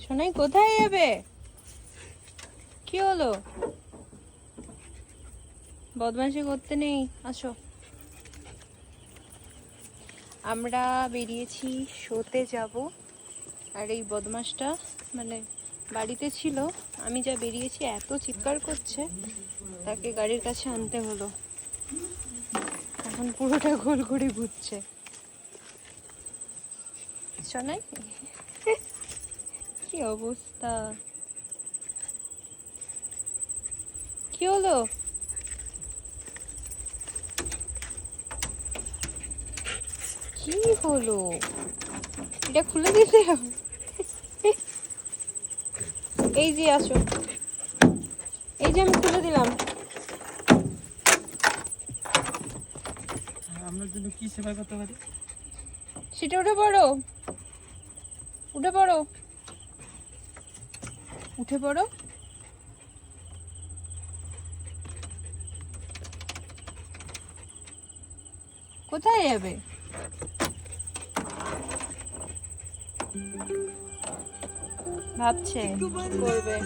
সোনাই কোথায় যাবে? কি হলো? বদমাইশি করতে নেই, আসো। আমরা বেরিয়েছি শোতে যাব, আর এই বদমাসটা মানে বাড়িতে ছিল। আমি যা বেরিয়েছি এত চিৎকার করছে, তাকে গাড়ির কাছে আনতে হলো। এখন পুরোটা গোল করে ঘুরছে। সোনাই কি অবস্থা, কি হলো? কি হলো? এটা খুলে দিতে হবে। এই যে আসো, এই যে আমি খুলে দিলাম। আপনার জন্য কি সেবা করতে পারি? সেটা উঠে পড়ো, উঠে পড়ো, উঠে পড়ো। কোথায় যাবে? ভাবছে কি করবে।